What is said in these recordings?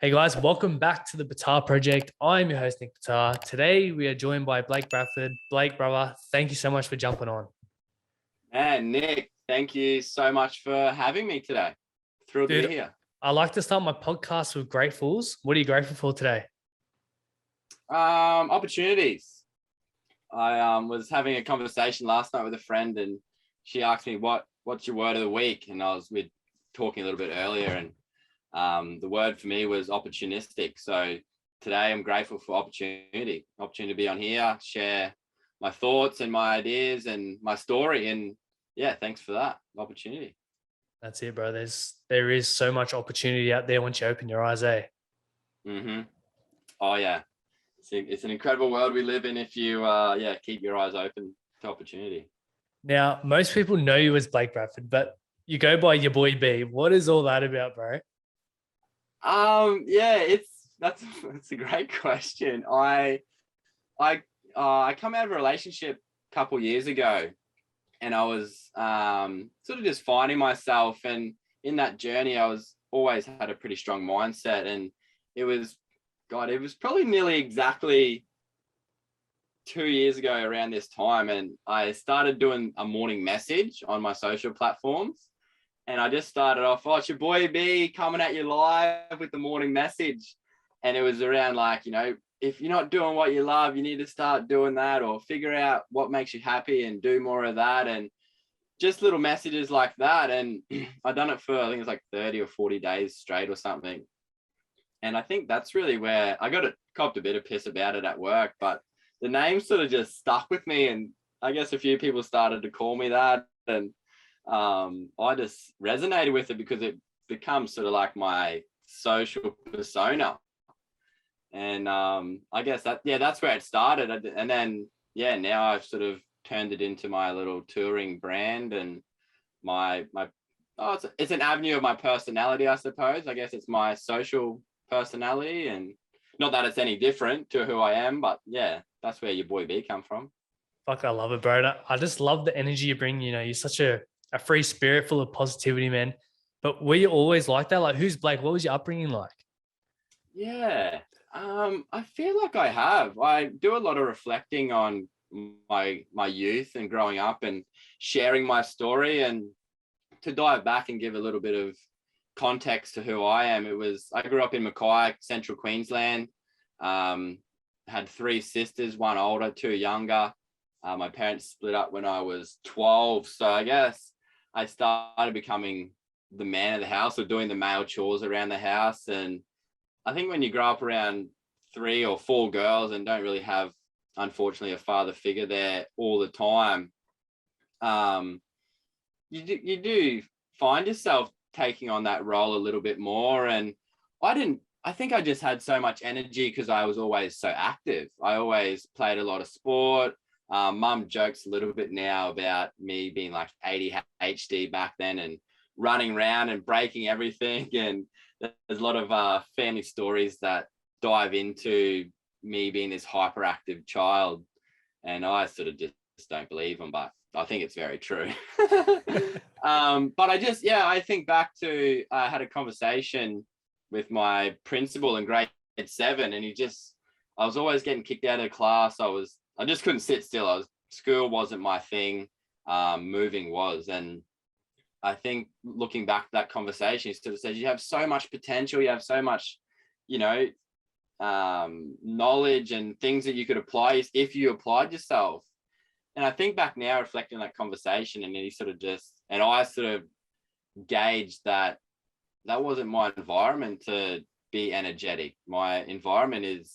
Hey guys, welcome back to the Batar Project. I'm your host, Nick Batar. Today we are joined by Blake Bradford. Blake, brother, thank you so much for jumping on. And Nick, thank you so much for having me today. Thrilled to be Dude, here. I like to start my podcast with gratefuls. What are you grateful for today? Opportunities. I was having a conversation last night with a friend, and she asked me what's your word of the week, and we're talking a little bit earlier, and the word for me was opportunistic. So today I'm grateful for opportunity to be on here, share my thoughts and my ideas and my story, and yeah, thanks for that opportunity. That's it, bro. There is so much opportunity out there once you open your eyes, eh? Mm-hmm. Oh yeah. It's an incredible world we live in if you keep your eyes open to opportunity. Now, most people know you as Blake Bradford, but you go by Yaboib. What is all that about, bro? Yeah, that's a great question. I come out of a relationship a couple years ago, and I was sort of just finding myself, and in that journey I was always had a pretty strong mindset, and it was it was probably nearly exactly 2 years ago around this time, and I started doing a morning message on my social platforms. And I just started off, oh, it's your boy B coming at you live with the morning message. And it was around like, if you're not doing what you love, you need to start doing that, or figure out what makes you happy and do more of that. And just little messages like that. And I've done it for, I think it's like 30 or 40 days straight or something. And I think that's really where I copped a bit of piss about it at work, but the name sort of just stuck with me. And I guess a few people started to call me that. And I just resonated with it because it becomes sort of like my social persona. And I guess that's where it started. And then, now I've sort of turned it into my little touring brand, and it's an avenue of my personality, I suppose. I guess it's my social personality, and not that it's any different to who I am, but yeah, that's where your boy B come from. Fuck, I love it, bro. I just love the energy you bring. You're such a free spirit full of positivity, man. But were you always like that? Like, who's Blake? What was your upbringing like? Yeah. I feel like I have. I do a lot of reflecting on my youth and growing up, and sharing my story. And to dive back and give a little bit of context to who I am, I grew up in Mackay, Central Queensland. Had three sisters, one older, two younger. My parents split up when I was 12. So I guess I started becoming the man of the house, or doing the male chores around the house. And I think when you grow up around 3 or 4 girls and don't really have, unfortunately, a father figure there all the time, you do find yourself taking on that role a little bit more. And I think I just had so much energy because I was always so active. I always played a lot of sport. Mum jokes a little bit now about me being like ADHD back then, and running around and breaking everything. And there's a lot of family stories that dive into me being this hyperactive child. And I sort of just don't believe them, but I think it's very true. But I think back to, I had a conversation with my principal in grade 7, and I was always getting kicked out of class. I just couldn't sit still. School wasn't my thing. Moving was. And I think looking back at that conversation, he sort of says, you have so much potential. You have so much, knowledge and things that you could apply if you applied yourself. And I think back now, reflecting on that conversation, and I sort of gauged that wasn't my environment to be energetic. My environment is,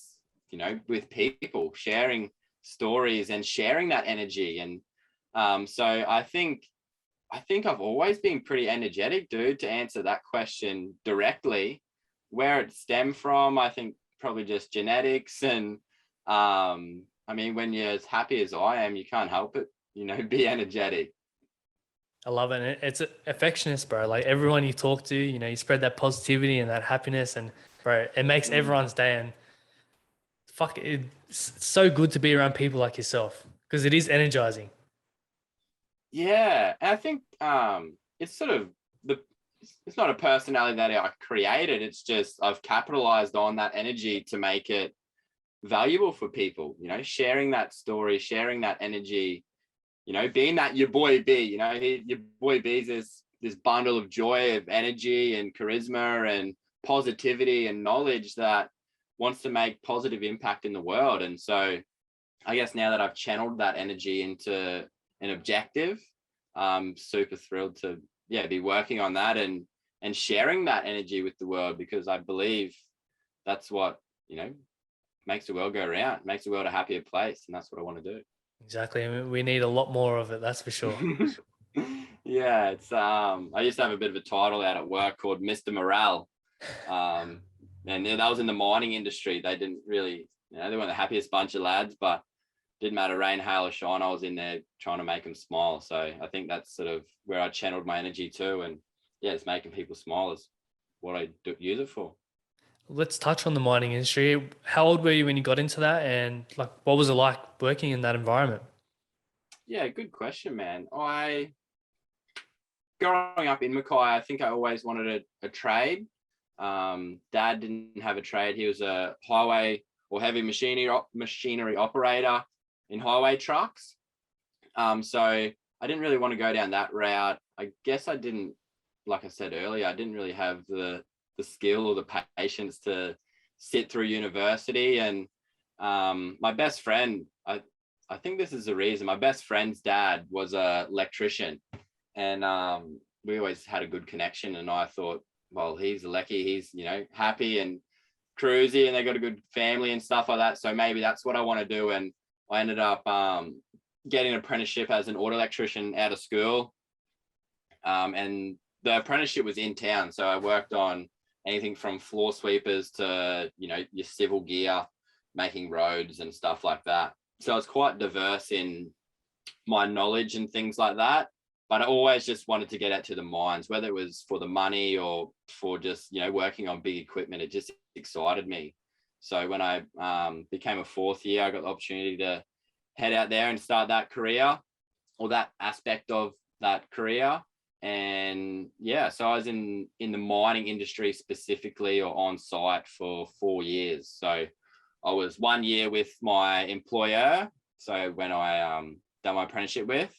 with people, sharing stories and sharing that energy. And so I think I've always been pretty energetic, dude. To answer that question directly, where it stemmed from, I think probably just genetics. And I mean, when you're as happy as I am, you can't help it, be energetic. I love it. And it's affectionate, bro. Like everyone you talk to, you spread that positivity and that happiness, and bro, it makes everyone's day. And fuck, it's so good to be around people like yourself because it is energizing. Yeah, and I think it's sort of it's not a personality that I created. It's just I've capitalized on that energy to make it valuable for people, sharing that story, sharing that energy, being that your boy B, your boy B's this bundle of joy, of energy and charisma and positivity and knowledge that wants to make positive impact in the world. And so I guess now that I've channeled that energy into an objective, I'm super thrilled to be working on that and sharing that energy with the world, because I believe that's what makes the world go around, makes the world a happier place, and that's what I want to do. Exactly. I mean, we need a lot more of it, that's for sure. Yeah, it's I used to have a bit of a title out at work called Mr. Morale. And that was in the mining industry. They didn't really, they weren't the happiest bunch of lads, but didn't matter rain, hail, or shine. I was in there trying to make them smile. So I think that's sort of where I channeled my energy to. And it's making people smile is what I use it for. Let's touch on the mining industry. How old were you when you got into that, and like, what was it like working in that environment? Yeah, good question, man. Growing up in Mackay, I think I always wanted a trade. Dad didn't have a trade. He was a highway or heavy machinery operator in highway trucks. So I didn't really want to go down that route. I guess I didn't, like I said earlier, I didn't really have the skill or the patience to sit through university. And my best friend, I think this is the reason, my best friend's dad was an electrician, and we always had a good connection. And I thought, well, he's lucky, he's happy and cruisy, and they got a good family and stuff like that, so maybe that's what I want to do. And I ended up getting an apprenticeship as an auto electrician out of school, and the apprenticeship was in town, so I worked on anything from floor sweepers to your civil gear, making roads and stuff like that. So it's quite diverse in my knowledge and things like that. But I always just wanted to get out to the mines, whether it was for the money or for just, working on big equipment. It just excited me. So when I became a fourth year, I got the opportunity to head out there and start that career, or that aspect of that career. And so I was in the mining industry specifically, or on site, for 4 years. So I was 1 year with my employer, so when I done my apprenticeship with,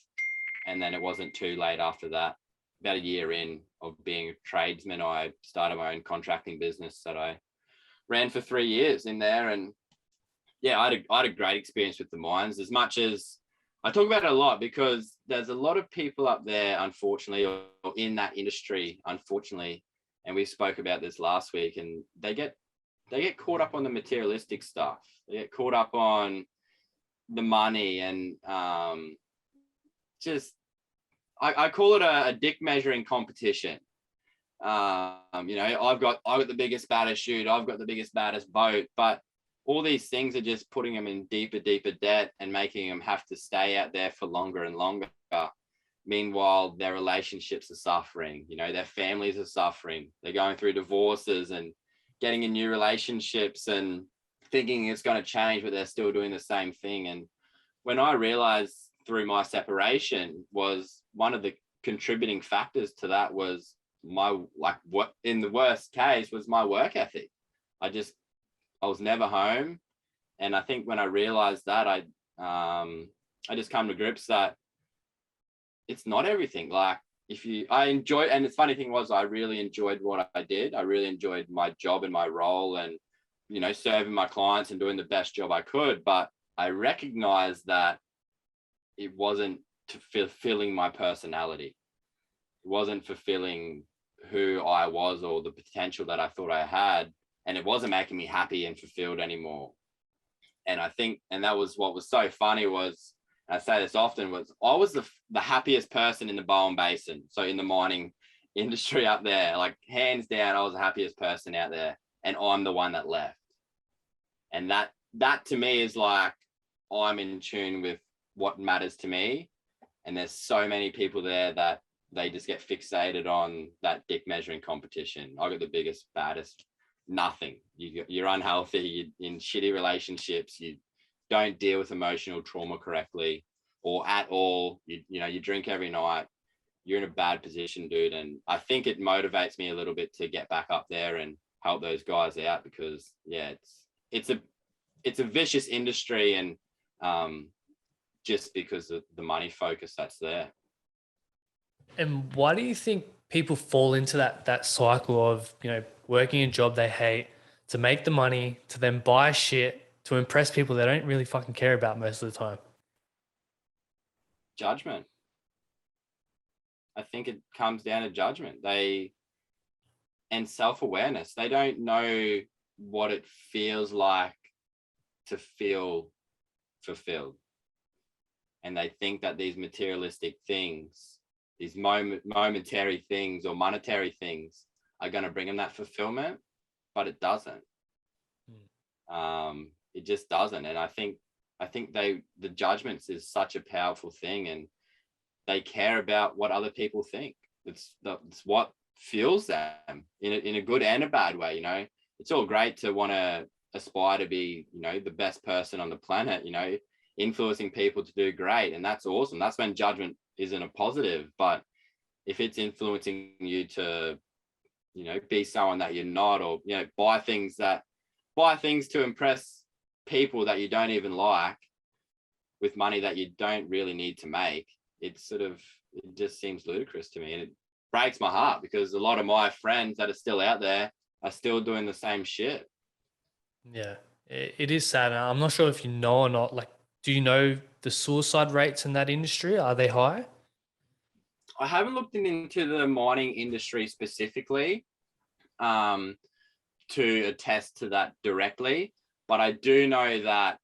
and then it wasn't too late after that, about a year in of being a tradesman, I started my own contracting business that I ran for 3 years in there. And I had a great experience with the mines. As much as I talk about it a lot, because there's a lot of people up there, unfortunately, or in that industry, unfortunately, and we spoke about this last week, and they get caught up on the materialistic stuff. They get caught up on the money, and I call it a dick measuring competition. I've got the biggest, baddest chute, I've got the biggest, baddest boat, but all these things are just putting them in deeper debt and making them have to stay out there for longer and longer. Meanwhile, their relationships are suffering, their families are suffering. They're going through divorces and getting in new relationships and thinking it's going to change, but they're still doing the same thing. And when I realized through my separation, was one of the contributing factors to that was what in the worst case was my work ethic. I was never home. And I think when I realized that, I just come to grips that it's not everything. Like, I enjoy, and the funny thing was, I really enjoyed what I did. I really enjoyed my job and my role, and serving my clients and doing the best job I could. But I recognized that it wasn't fulfilling my personality. It wasn't fulfilling who I was or the potential that I thought I had, and it wasn't making me happy and fulfilled anymore. And I think, and that was what was so funny was, I say this often, was I was the happiest person in the Bowen Basin. So in the mining industry up there, like hands down, I was the happiest person out there, and I'm the one that left. And that to me is like, I'm in tune with what matters to me. And there's so many people there that they just get fixated on that dick measuring competition. I got the biggest, baddest, nothing. You're unhealthy, you're in shitty relationships, you don't deal with emotional trauma correctly or at all. You drink every night. you're in a bad position, dude. And I think it motivates me a little bit to get back up there and help those guys out, because yeah, it's a vicious industry, and just because of the money focus that's there. And why do you think people fall into that cycle of, you know, working a job they hate to make the money, to then buy shit to impress people they don't really fucking care about most of the time? Judgment. I think it comes down to judgment. And self-awareness. They don't know what it feels like to feel fulfilled. And they think that these materialistic things, these momentary things or monetary things, are going to bring them that fulfillment, but it doesn't. It just doesn't. And I think the judgments is such a powerful thing, and they care about what other people think. It's what fuels them in a good and a bad way. You know, it's all great to want to aspire to be, you know, the best person on the planet, you know, influencing people to do great. And that's awesome. That's when judgment isn't a positive. But if it's influencing you to, you know, be someone that you're not, or, you know, buy things to impress people that you don't even like with money that you don't really need to make, it just seems ludicrous to me. And it breaks my heart, because a lot of my friends that are still out there are still doing the same shit. Yeah, it is sad. I'm not sure if you know or not. Like, do you know the suicide rates in that industry? Are they high? I haven't looked into the mining industry specifically to attest to that directly, but I do know that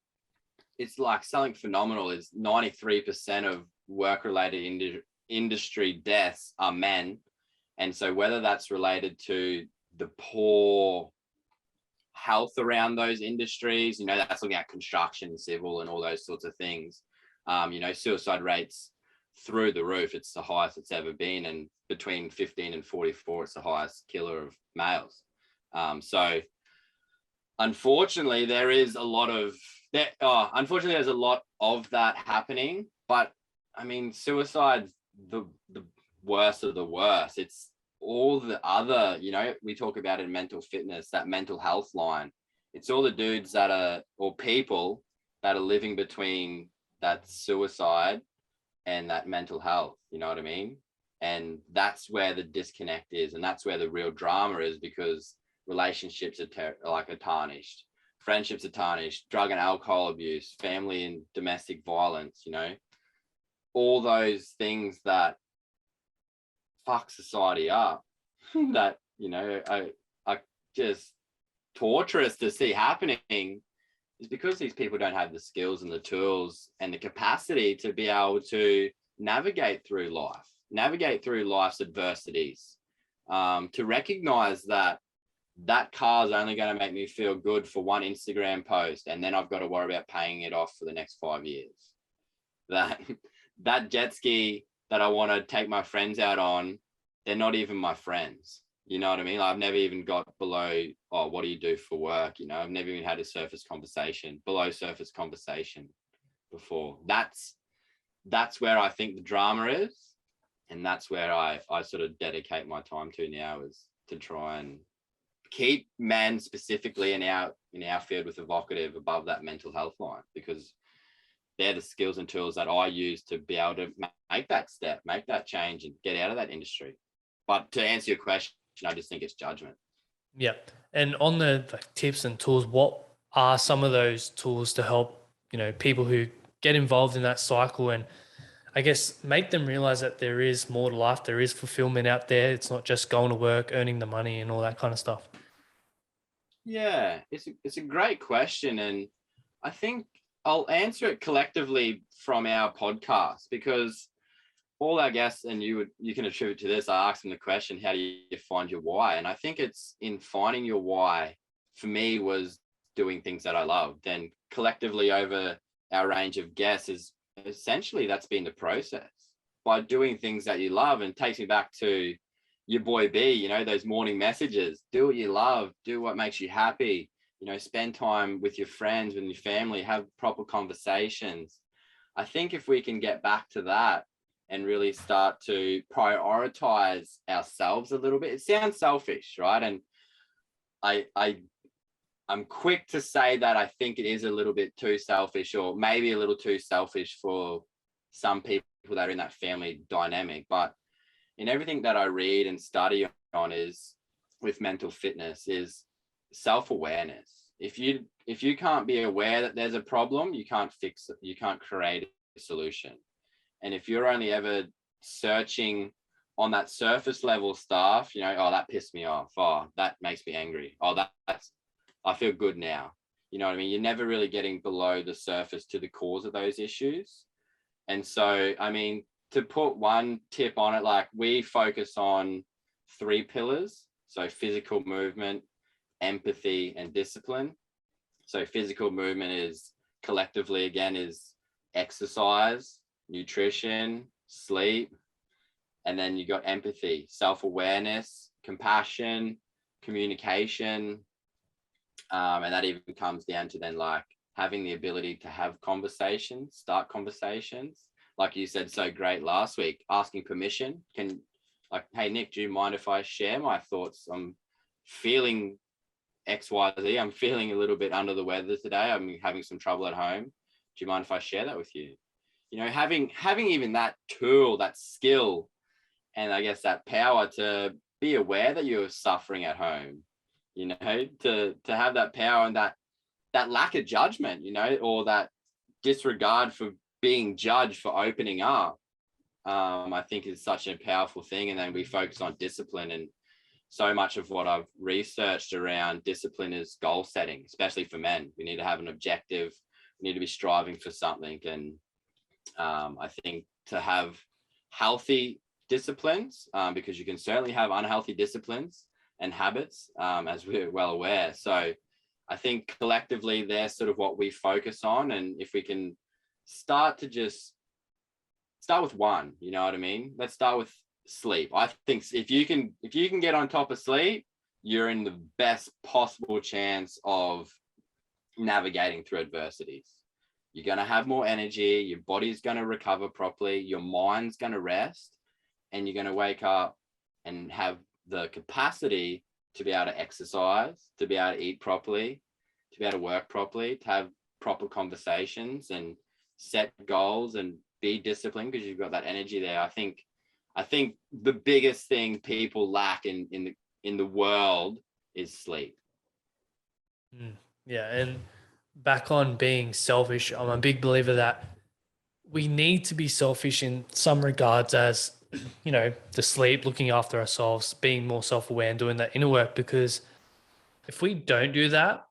it's like something phenomenal is 93% of work-related industry deaths are men. And so whether that's related to the poor health around those industries, you know, that's looking at construction, civil, and all those sorts of things. You know, suicide rates through the roof. It's the highest it's ever been. And between 15 and 44, it's the highest killer of males. So unfortunately, there's a lot of that happening. But I mean, suicide's the worst of the worst. It's all the other, you know, we talk about in mental fitness, that mental health line. It's all the dudes that are, or people that are living between that suicide and that mental health, you know what I mean? And that's where the disconnect is, and that's where the real drama is, because relationships are tarnished, friendships are tarnished, drug and alcohol abuse, family and domestic violence, you know, all those things that fuck society up that, you know, are just torturous to see happening, is because these people don't have the skills and the tools and the capacity to be able to navigate through life's adversities, to recognize that car is only going to make me feel good for one Instagram post, and then I've got to worry about paying it off for the next 5 years. That jet ski that I want to take my friends out on, they're not even my friends. You know what I mean? I've never even got below, oh, what do you do for work? You know, I've never even had a below surface conversation before. That's where I think the drama is. And that's where I sort of dedicate my time to now, is to try and keep men specifically in our field with evocative above that mental health line, because they're the skills and tools that I use to be able to make that step, make that change, and get out of that industry. But to answer your question, I just think it's judgment. Yeah. And on the tips and tools, what are some of those tools to help, you know, people who get involved in that cycle, and I guess make them realize that there is more to life, there is fulfillment out there. It's not just going to work, earning the money and all that kind of stuff. Yeah, it's a great question. And I think I'll answer it collectively from our podcast, because all our guests, and you can attribute to this, I asked them the question, how do you find your why? And I think it's in finding your why, for me, was doing things that I loved. And collectively over our range of guests, is essentially that's been the process, by doing things that you love. And takes me back to Yaboib, you know, those morning messages, do what you love, do what makes you happy, you know, spend time with your friends, with your family, have proper conversations. I think if we can get back to that and really start to prioritize ourselves a little bit. It sounds selfish, right? And I'm quick to say that I think it is a little bit too selfish, or maybe a little too selfish for some people that are in that family dynamic. But in everything that I read and study on is with mental fitness is self-awareness. If you can't be aware that there's a problem, you can't fix it, you can't create a solution. And if you're only ever searching on that surface level stuff, you know, oh, that pissed me off, oh, that makes me angry, oh, that's I feel good now, you know what I mean? You're never really getting below the surface to the cause of those issues. And so, I mean, to put one tip on it, like we focus on 3 pillars. So physical movement, empathy, and discipline. So physical movement is collectively, again, is exercise, nutrition, sleep. And then you got empathy, self-awareness, compassion, communication. And that even comes down to then like having the ability to have conversations, start conversations. Like you said so great last week, asking permission. Like, hey, Nick, do you mind if I share my thoughts? I'm feeling XYZ. I'm feeling a little bit under the weather today. I'm having some trouble at home. Do you mind if I share that with you? You know, having even that tool, that skill, and I guess that power to be aware that you're suffering at home, you know, to have that power and that lack of judgment, you know, or that disregard for being judged for opening up, I think is such a powerful thing. And then we focus on discipline, and so much of what I've researched around discipline is goal setting, especially for men. We need to have an objective. We need to be striving for something. And I think to have healthy disciplines, because you can certainly have unhealthy disciplines and habits, as we're well aware. So I think collectively they're sort of what we focus on. And if we can start with one, you know what I mean? Let's start with sleep. I think if you can get on top of sleep, you're in the best possible chance of navigating through adversities. You're going to have more energy, your body's going to recover properly, your mind's going to rest, and you're going to wake up and have the capacity to be able to exercise, to be able to eat properly, to be able to work properly, to have proper conversations and set goals and be disciplined because you've got that energy there. I think the biggest thing people lack in the world is sleep. Yeah, and back on being selfish, I'm a big believer that we need to be selfish in some regards, as you know, the sleep, looking after ourselves, being more self-aware and doing that inner work. Because if we don't do that,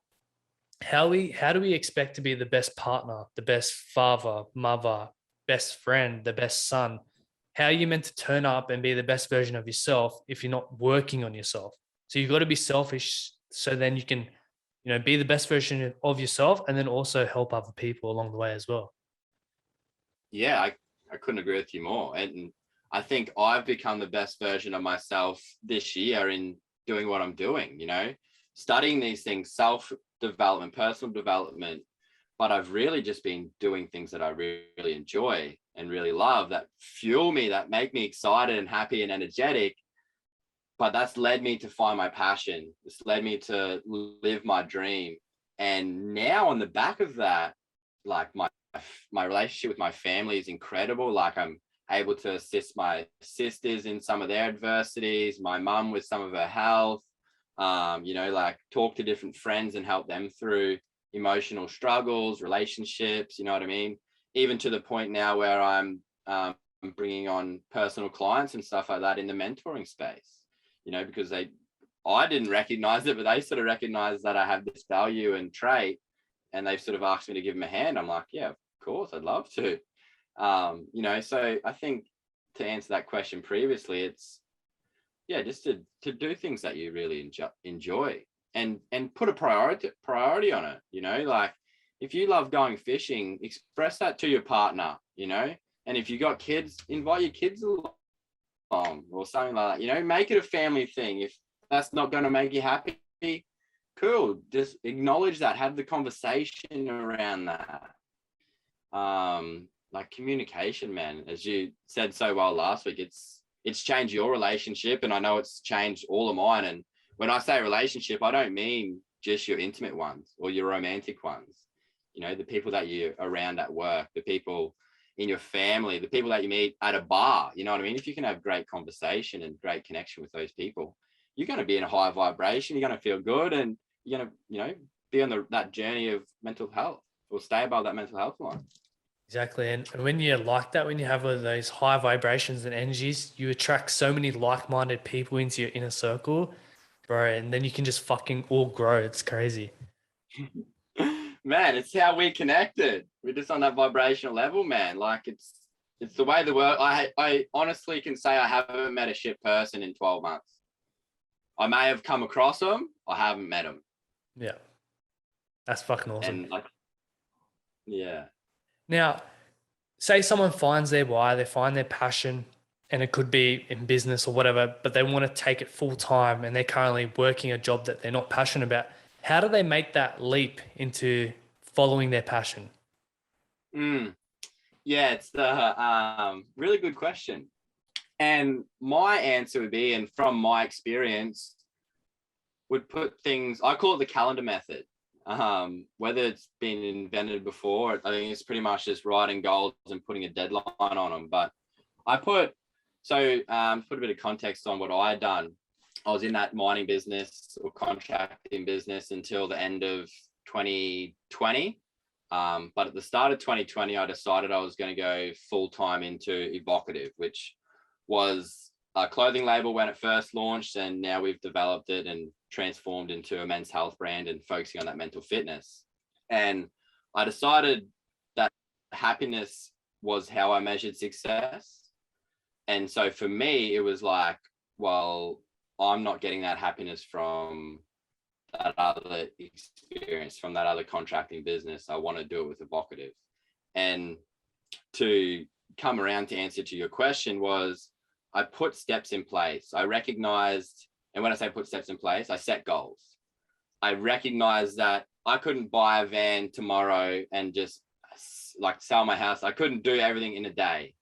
how do we expect to be the best partner, the best father, mother, best friend, the best son? How are you meant to turn up and be the best version of yourself if you're not working on yourself? So you've got to be selfish so then you can, you know, be the best version of yourself and then also help other people along the way as well. Yeah, I couldn't agree with you more. And I think I've become the best version of myself this year in doing what I'm doing, you know, studying these things, self-development, personal development. But I've really just been doing things that I really enjoy and really love, that fuel me, that make me excited and happy and energetic. But that's led me to find my passion. It's led me to live my dream. And now on the back of that, like my relationship with my family is incredible. Like I'm able to assist my sisters in some of their adversities, my mum with some of her health, you know, like talk to different friends and help them through emotional struggles, relationships, you know what I mean? Even to the point now where I'm bringing on personal clients and stuff like that in the mentoring space, you know, because I didn't recognize it, but they sort of recognize that I have this value and trait, and they've sort of asked me to give them a hand. I'm like, yeah, of course, I'd love to. You know, so I think to answer that question previously, it's, yeah, just to do things that you really enjoy and put a priority on it, you know, like if you love going fishing, express that to your partner, you know, and if you got kids, invite your kids along or something like that, you know, make it a family thing. If that's not going to make you happy, cool, just acknowledge that, have the conversation around that. like communication, man. As you said so well last week, it's changed your relationship, and I know it's changed all of mine. And when I say relationship, I don't mean just your intimate ones or your romantic ones. You know, the people that you're around at work, the people in your family, the people that you meet at a bar. You know what I mean? If you can have great conversation and great connection with those people, you're going to be in a high vibration. You're going to feel good, and you're going to, you know, be on that journey of mental health, or stay above that mental health line. Exactly. And when you're like that, when you have those high vibrations and energies, you attract so many like-minded people into your inner circle, bro. And then you can just fucking all grow. It's crazy. Man, it's how we connected. We're just on that vibrational level, man. Like it's the way the world. I honestly can say I haven't met a shit person in 12 months. I may have come across them. I haven't met them. Yeah. That's fucking awesome. And like, yeah. Now, say someone finds their why, they find their passion, and it could be in business or whatever, but they want to take it full time and they're currently working a job that they're not passionate about. How do they make that leap into following their passion? Yeah, it's the really good question. And my answer would be, and from my experience, would put things, I call it the calendar method. Whether it's been invented before, I think it's pretty much just writing goals and putting a deadline on them. But I put, put a bit of context on what I had done. I was in that mining business or contracting business until the end of 2020. But at the start of 2020, I decided I was going to go full-time into Evocative, which was a clothing label when it first launched, and now we've developed it and transformed into a men's health brand and focusing on that mental fitness. And I decided that happiness was how I measured success. And so for me, it was like, well, I'm not getting that happiness from that other experience, from that other contracting business. I want to do it with Evocative. And to come around to answer to your question was, I put steps in place. I recognized, and when I say put steps in place, I set goals. I recognized that I couldn't buy a van tomorrow and just like sell my house. I couldn't do everything in a day.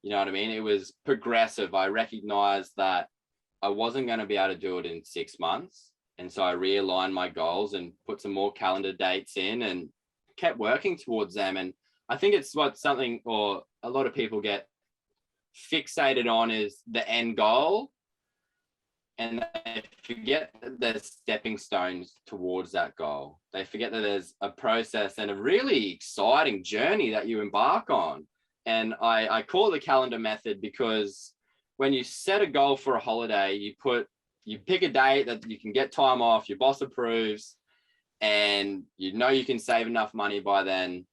You know what I mean? It was progressive. I recognized that I wasn't going to be able to do it in 6 months. And so I realigned my goals and put some more calendar dates in and kept working towards them. And I think it's what something, or a lot of people get fixated on, is the end goal. And they forget that there's stepping stones towards that goal. They forget that there's a process and a really exciting journey that you embark on. And I call it the calendar method because when you set a goal for a holiday, you pick a date that you can get time off, your boss approves, and you know you can save enough money by then,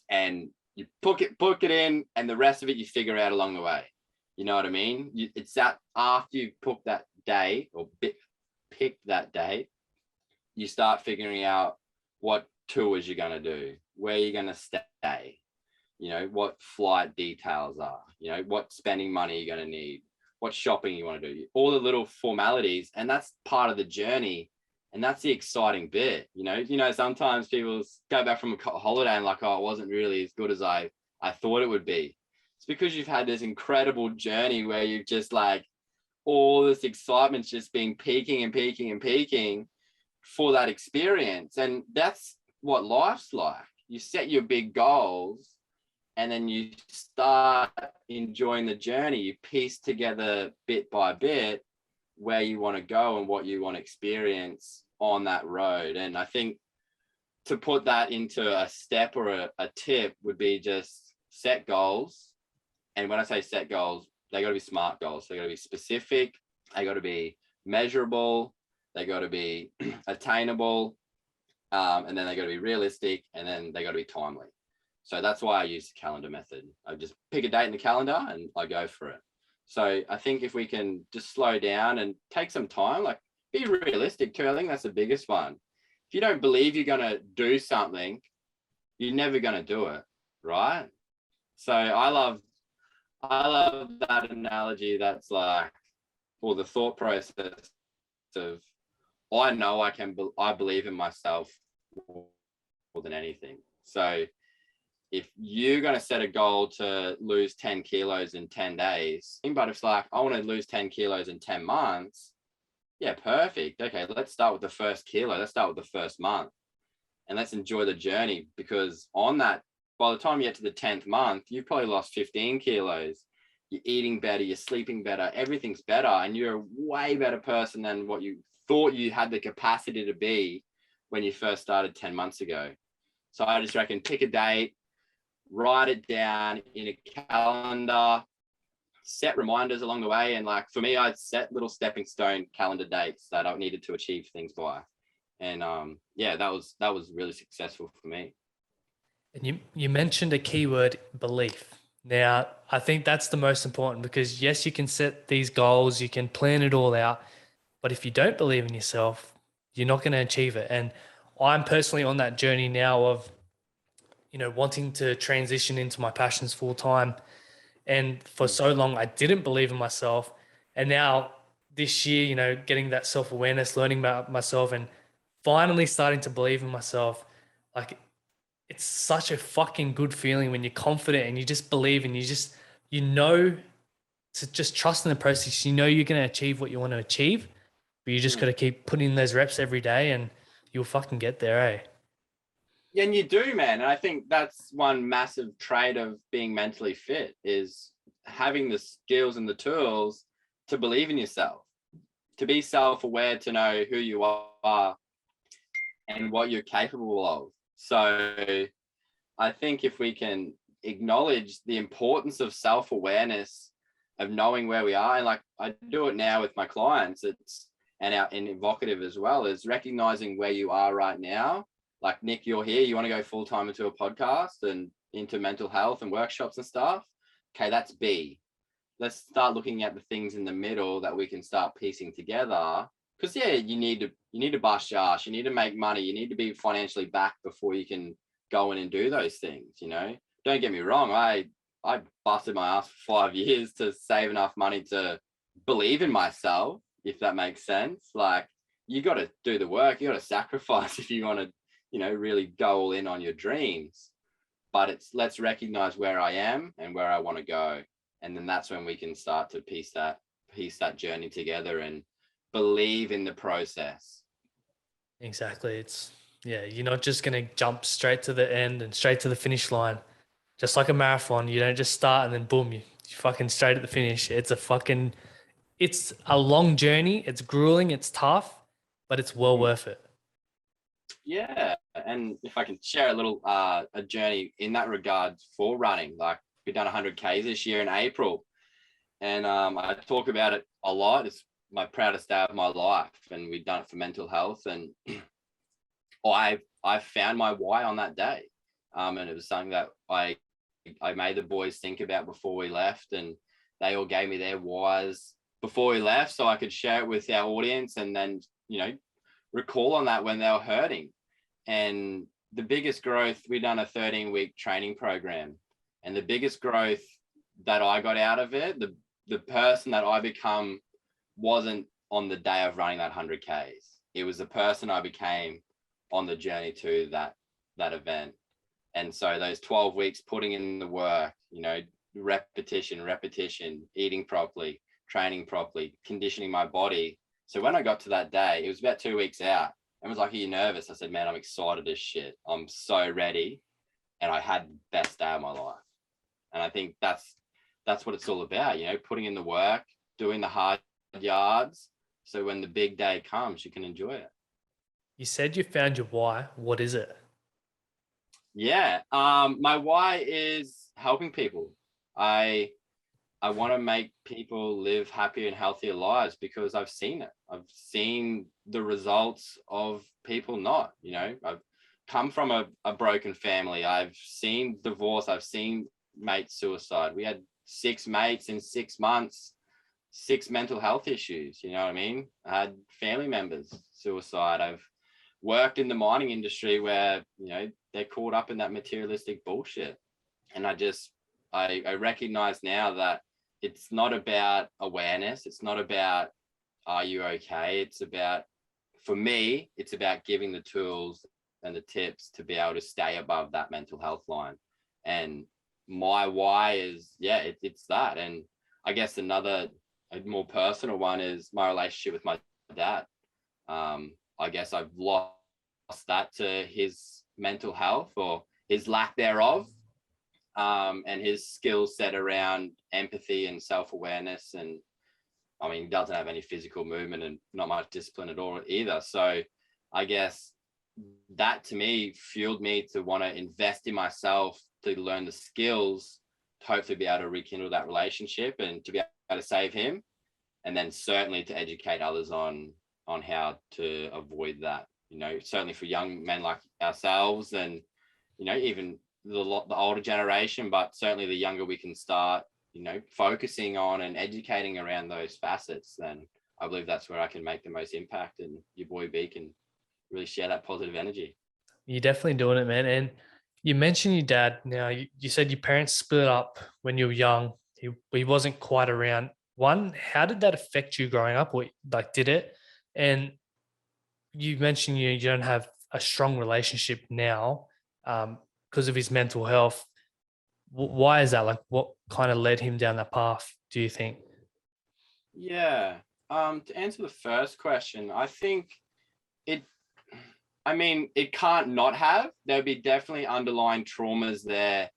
and you book it in, and the rest of it you figure out along the way. You know what I mean? It's that after you book that day or pick that date, you start figuring out what tours you're going to do, where you're going to stay, you know, what flight details are, you know, what spending money you're going to need, what shopping you want to do, all the little formalities. And that's part of the journey. And that's the exciting bit. You know, sometimes people go back from a holiday and like, oh, it wasn't really as good as I thought it would be. It's because you've had this incredible journey where you've just like, all this excitement's just been peaking and peaking and peaking for that experience. And that's what life's like. You set your big goals and then you start enjoying the journey. You piece together bit by bit where you want to go and what you want to experience on that road. And I think to put that into a step or a tip would be just set goals. And when I say set goals, they got to be smart goals. They got to be specific. They got to be measurable. They got to be attainable. And then they got to be realistic. And then they got to be timely. So that's why I use the calendar method. I just pick a date in the calendar and I go for it. So I think if we can just slow down and take some time, like be realistic too. I think that's the biggest one. If you don't believe you're going to do something, you're never going to do it, right? So I love that analogy. That's like, or the thought process of, I know I believe in myself more than anything. So if you're going to set a goal to lose 10 kilos in 10 days, but if it's like, I want to lose 10 kilos in 10 months, yeah, perfect. Okay, let's start with the first kilo. Let's start with the first month and let's enjoy the journey, because on that, by the time you get to the 10th month, you've probably lost 15 kilos. You're eating better, you're sleeping better, everything's better, and you're a way better person than what you thought you had the capacity to be when you first started 10 months ago. So I just reckon pick a date, write it down in a calendar, set reminders along the way. And like for me, I'd set little stepping stone calendar dates that I needed to achieve things by. And yeah, that was really successful for me. And you mentioned a keyword, belief. Now, I think that's the most important, because yes, you can set these goals, you can plan it all out, but if you don't believe in yourself, you're not going to achieve it. And I'm personally on that journey now of, wanting to transition into my passions full time. And for so long, I didn't believe in myself. And now this year, getting that self-awareness, learning about myself and finally starting to believe in myself, like it's such a fucking good feeling when you're confident and you just believe and you know, to just trust in the process. You know you're going to achieve what you want to achieve, but you just got to keep putting in those reps every day and you'll fucking get there, eh? Yeah, and you do, man. And I think that's one massive trait of being mentally fit, is having the skills and the tools to believe in yourself, to be self-aware, to know who you are and what you're capable of. So I think if we can acknowledge the importance of self-awareness, of knowing where we are, and like I do it now with my clients, and evocative as well, is recognizing where you are right now. Like, Nick, you're here, you want to go full-time into a podcast and into mental health and workshops and stuff. Okay, that's B. Let's start looking at the things in the middle that we can start piecing together. Because yeah, you need to bust your ass, you need to make money, you need to be financially backed before you can go in and do those things. Don't get me wrong, I busted my ass for 5 years to save enough money to believe in myself, if that makes sense. Like, you got to do the work, you got to sacrifice if you want to, really go all in on your dreams. But let's recognize where I am and where I want to go, and then that's when we can start to piece that journey together and believe in the process. Exactly. You're not just going to jump straight to the end and straight to the finish line. Just like a marathon, you don't just start and then boom, you fucking straight at the finish. It's a long journey. It's grueling. It's tough, but it's well worth it. Yeah, and if I can share a little a journey in that regard for running, like we've done 100Ks this year in April, and I talk about it a lot. It's my proudest day of my life, and we've done it for mental health, and I found my why on that day, and it was something that I made the boys think about before we left, and they all gave me their whys before we left, so I could share it with our audience, and then recall on that when they were hurting. And the biggest growth, we've done a 13-week training program, and the biggest growth that I got out of it, the person that I become wasn't on the day of running that 100Ks. It was the person I became on the journey to that event. And so those 12 weeks putting in the work, repetition, eating properly, training properly, conditioning my body. So when I got to that day, it was about 2 weeks out, and was like, are you nervous? I said, man, I'm excited as shit. I'm so ready. And I had the best day of my life. And I think that's what it's all about, putting in the work, doing the hard yards. So when the big day comes, you can enjoy it. You said you found your why. What is it? Yeah. My why is helping people. I want to make people live happier and healthier lives, because I've seen it. I've seen the results of people not, I've come from a broken family. I've seen divorce. I've seen mate suicide. We had 6 mates in 6 months, 6 mental health issues. You know what I mean? I had family members suicide. I've worked in the mining industry where, they're caught up in that materialistic bullshit. And I recognize now that it's not about awareness. It's not about, are you okay? It's about, for me, it's about giving the tools and the tips to be able to stay above that mental health line. And my why is, it's that. And I guess a more personal one is my relationship with my dad. I guess I've lost that to his mental health or his lack thereof, and his skill set around empathy and self-awareness. And I mean, he doesn't have any physical movement and not much discipline at all either. So I guess that to me fueled me to want to invest in myself, to learn the skills, to hopefully be able to rekindle that relationship and to be able to save him. And then certainly to educate others on how to avoid that, certainly for young men like ourselves, and, even the older generation, but certainly the younger we can start, focusing on and educating around those facets, then I believe that's where I can make the most impact, and Yaboib can really share that positive energy. You're definitely doing it, man. And you mentioned your dad. Now, you said your parents split up when you were young. He wasn't quite around. One, how did that affect you growing up? Or like, did it? And you mentioned you don't have a strong relationship now because of his mental health. Why is that? Like, what kind of led him down that path, do you think? Yeah. To answer the first question, I think it, it can't not have. There'll be definitely underlying traumas there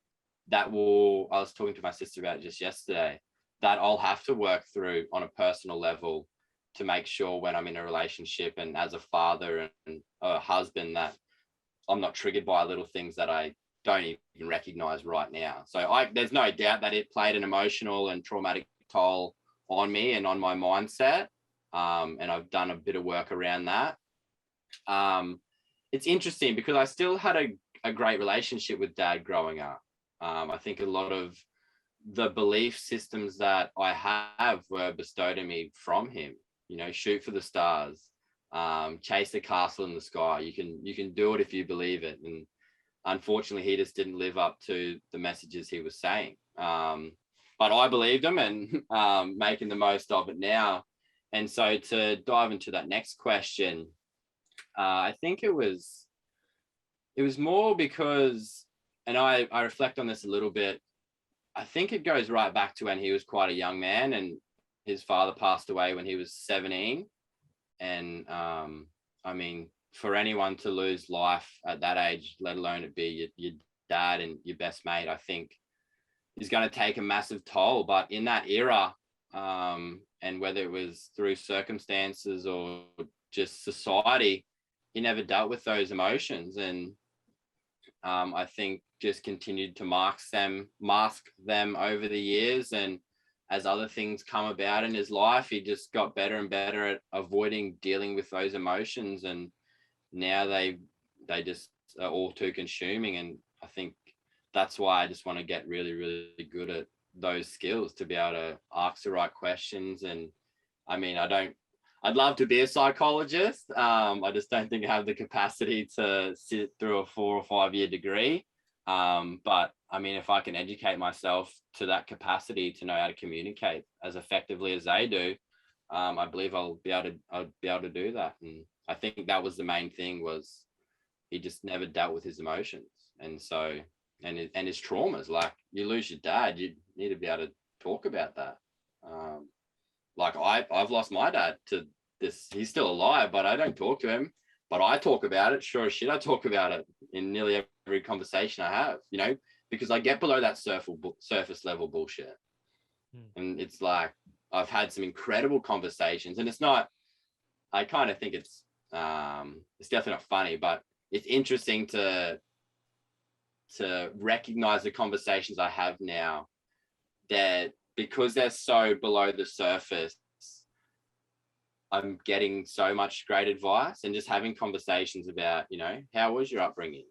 I was talking to my sister about just yesterday, that I'll have to work through on a personal level to make sure when I'm in a relationship and as a father and a husband that I'm not triggered by little things that I don't even recognize right now. So there's no doubt that it played an emotional and traumatic toll on me and on my mindset. And I've done a bit of work around that. It's interesting because I still had a great relationship with dad growing up. I think a lot of the belief systems that I have were bestowed on me from him. Shoot for the stars, chase the castle in the sky. You can do it if you believe it. And unfortunately, he just didn't live up to the messages he was saying. But I believed him and making the most of it now. And so to dive into that next question, I think it was more because, and I reflect on this a little bit, I think it goes right back to when he was quite a young man and his father passed away when he was 17. And for anyone to lose life at that age, let alone it be your dad and your best mate, I think is going to take a massive toll. But in that era, and whether it was through circumstances or just society, he never dealt with those emotions. And I think just continued to mask them over the years. And as other things come about in his life, he just got better and better at avoiding dealing with those emotions. And now they just are all too consuming. And I think that's why I just want to get really, really good at those skills to be able to ask the right questions. And I'd love to be a psychologist. I just don't think I have the capacity to sit through a 4 or 5 year degree. But if I can educate myself to that capacity to know how to communicate as effectively as they do, I believe I'll be able to do that. And I think that was the main thing, was he just never dealt with his emotions. And so, and his traumas, like you lose your dad, you need to be able to talk about that. Like I've lost my dad to this. He's still alive, but I don't talk to him. But I talk about it. Sure as shit, I talk about it in nearly every conversation I have. Because I get below that surface level bullshit. And it's like I've had some incredible conversations, and it's not. I kind of think it's definitely not funny, but it's interesting to recognize the conversations I have now, that because they're so below the surface, I'm getting so much great advice, and just having conversations about, how was your upbringing?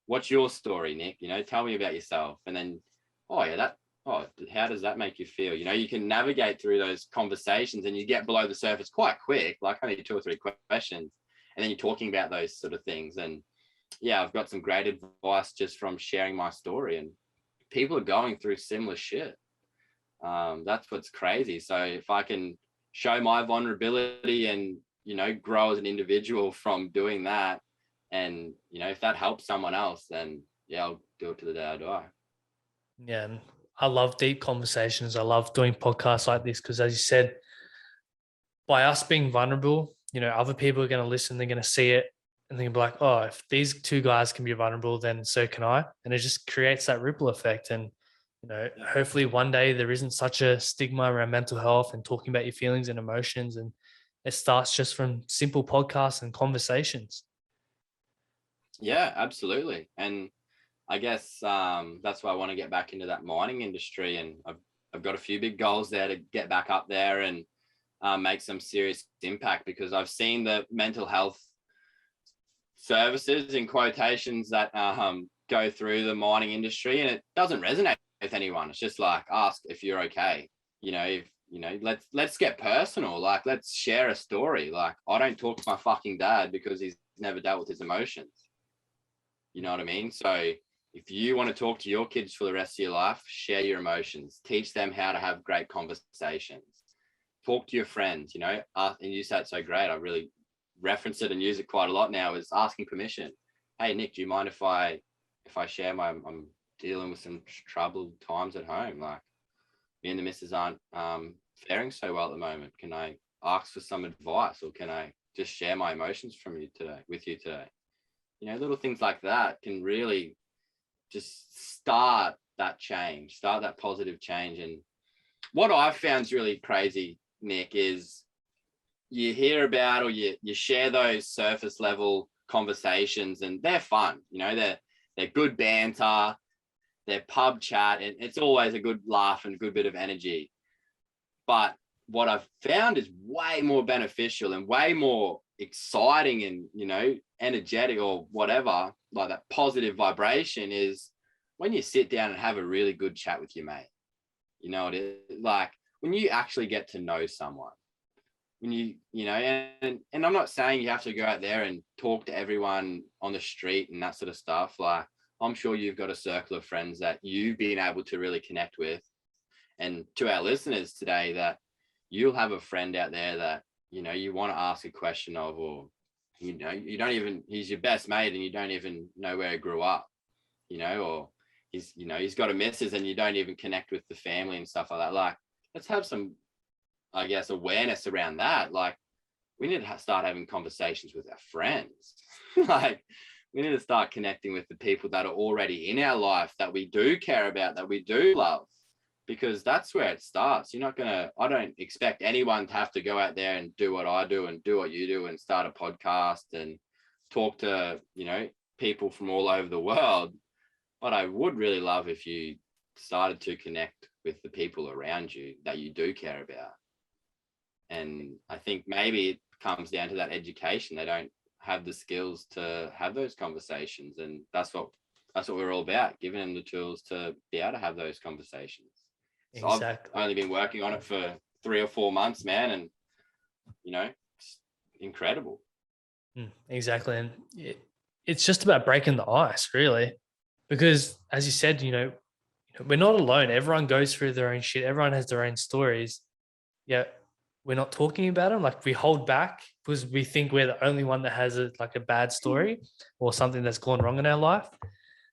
What's your story, Nick? Tell me about yourself. And then, how does that make you feel? You can navigate through those conversations and you get below the surface quite quick, like only 2 or 3 questions. And then you're talking about those sort of things. And yeah, I've got some great advice just from sharing my story, and people are going through similar shit. That's what's crazy. So if I can show my vulnerability and, grow as an individual from doing that, and, if that helps someone else, then yeah, do it to the day I die. Yeah, and I love deep conversations. I love doing podcasts like this because, as you said, by us being vulnerable, other people are going to listen, they're going to see it, and they're going to be like, oh, if these two guys can be vulnerable, then so can I. And it just creates that ripple effect. And, hopefully one day there isn't such a stigma around mental health and talking about your feelings and emotions. And it starts just from simple podcasts and conversations. Yeah, absolutely. And I guess that's why I want to get back into that mining industry. And I've got a few big goals there to get back up there and make some serious impact, because I've seen the mental health services in quotations that go through the mining industry, and it doesn't resonate with anyone. It's just like, ask if you're okay. Let's get personal. Like, let's share a story. Like, I don't talk to my fucking dad because he's never dealt with his emotions. You know what I mean? So if you want to talk to your kids for the rest of your life, share your emotions, teach them how to have great conversations, talk to your friends, and you said so great. I really reference it and use it quite a lot now, is asking permission. Hey, Nick, do you mind if I share I'm dealing with some troubled times at home? Like, me and the missus aren't faring so well at the moment. Can I ask for some advice, or can I just share my emotions with you today? Little things like that can really just start that positive change. And what I've found is really crazy, Nick, is you hear about, or you share those surface level conversations, and they're fun. They're good banter, they're pub chat, and it's always a good laugh and a good bit of energy. But what I've found is way more beneficial and way more exciting and, energetic or whatever, like that positive vibration, is when you sit down and have a really good chat with your mate. It is like when you actually get to know someone, when and I'm not saying you have to go out there and talk to everyone on the street and that sort of stuff. Like, I'm sure you've got a circle of friends that you've been able to really connect with. And to our listeners today, that you'll have a friend out there that, you want to ask a question of, or, you don't even, he's your best mate and you don't even know where he grew up, or he's got a missus and you don't even connect with the family and stuff like that. Like, let's have some, I guess, awareness around that. Like, we need to start having conversations with our friends. Like, we need to start connecting with the people that are already in our life, that we do care about, that we do love, because that's where it starts. I don't expect anyone to have to go out there and do what I do and do what you do and start a podcast and talk to, people from all over the world. But I would really love if you started to connect with the people around you that you do care about. And I think maybe it comes down to that education. They don't have the skills to have those conversations, and that's what we're all about, giving them the tools to be able to have those conversations. So exactly. I've only been working on it for 3 or 4 months, man, and it's incredible. Exactly. And it's just about breaking the ice, really, because as you said, we're not alone. Everyone goes through their own shit. Everyone has their own stories. Yeah, we're not talking about them. Like, we hold back because we think we're the only one that has a bad story or something that's gone wrong in our life.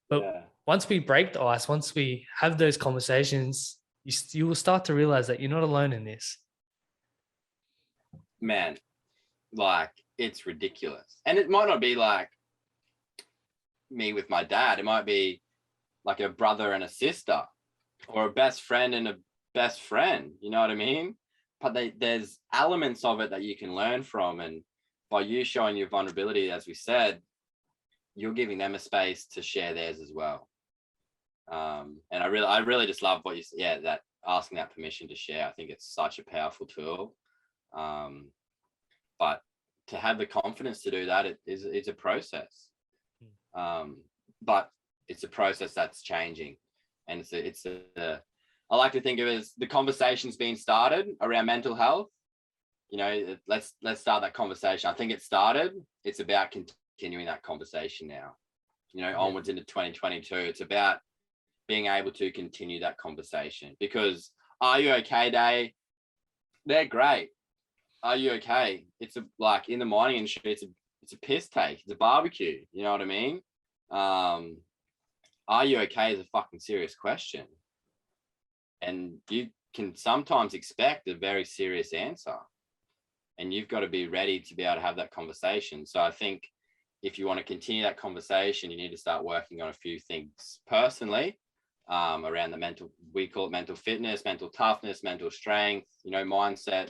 But once we break the ice, once we have those conversations, you will start to realize that you're not alone in this. Man, like, it's ridiculous. And it might not be like me with my dad. It might be like a brother and a sister, or a best friend and a best friend. You know what I mean? But there's elements of it that you can learn from. And by you showing your vulnerability, as we said, you're giving them a space to share theirs as well. And I really just love what you said. Yeah, that asking that permission to share. I think it's such a powerful tool. But to have the confidence to do that, it's a process. But it's a process that's changing, and I like to think of it as the conversation's being started around mental health. Let's start that conversation. I think it started. It's about continuing that conversation now. Onwards into 2022. It's about being able to continue that conversation, because are you okay day? They're great. Are you okay? It's like in the mining industry, it's a piss take. It's a barbecue. You know what I mean? are you okay is a fucking serious question. And you can sometimes expect a very serious answer. And you've got to be ready to be able to have that conversation. So I think if you want to continue that conversation, you need to start working on a few things personally, around the mental, we call it mental fitness, mental toughness, mental strength, mindset,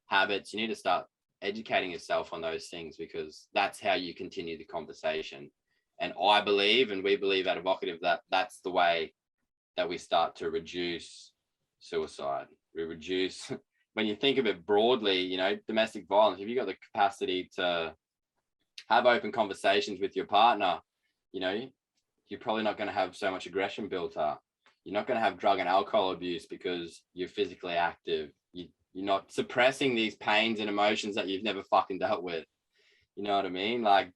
habits. You need to start educating yourself on those things, because that's how you continue the conversation. And I believe, and we believe at Evocative, that that's the way that we start to reduce suicide. We reduce, when you think of it broadly, domestic violence, if you've got the capacity to have open conversations with your partner, you're probably not going to have so much aggression built up. You're not going to have drug and alcohol abuse because you're physically active. You're not suppressing these pains and emotions that you've never fucking dealt with. You know what I mean? Like,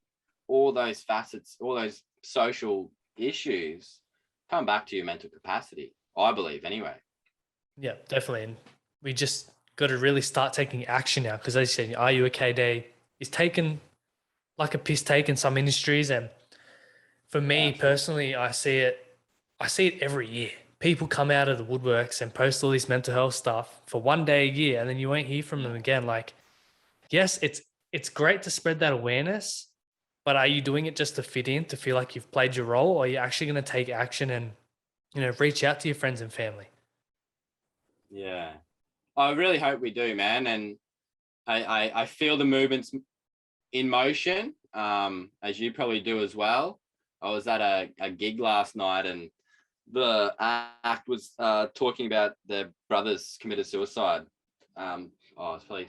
all those facets, all those social issues come back to your mental capacity, I believe, anyway. Yeah, definitely. And we just got to really start taking action now, because as you said, Are You Okay Day is taken like a piss take in some industries. And for me personally, I see it every year. People come out of the woodworks and post all this mental health stuff for one day a year, and then you won't hear from them again. Like, yes, it's great to spread that awareness, but are you doing it just to fit in, to feel like you've played your role, or are you actually going to take action and, reach out to your friends and family? Yeah. I really hope we do, man. And I feel the movements in motion, as you probably do as well. I was at a gig last night, and the act was talking about their brothers committed suicide. It's probably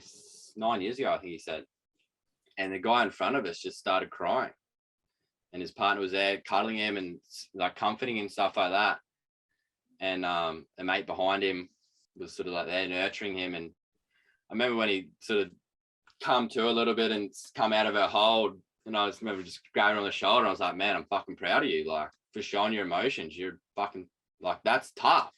9 years ago, I think he said. And the guy in front of us just started crying, and his partner was there cuddling him and like comforting him and stuff like that. And a mate behind him was sort of like there nurturing him. And I remember when he sort of come to a little bit and come out of her hold, and I remember just grabbing her on the shoulder, and I was like, man, I'm fucking proud of you, like, for showing your emotions. You're fucking, like, that's tough.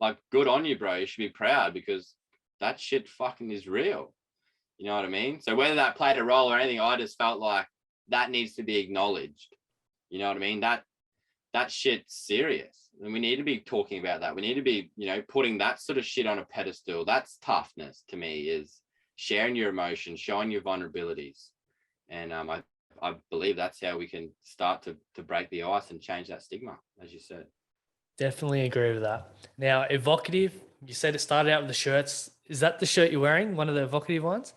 Like, good on you, bro. You should be proud, because that shit fucking is real. You know what I mean? So whether that played a role or anything, I just felt like that needs to be acknowledged. You know what I mean? That shit's serious, and we need to be talking about that. We need to be, putting that sort of shit on a pedestal. That's toughness to me, is sharing your emotions, showing your vulnerabilities. And I believe that's how we can start to break the ice and change that stigma, as you said. Definitely agree with that. Now, Evocative, you said it started out with the shirts. Is that the shirt you're wearing? One of the Evocative ones?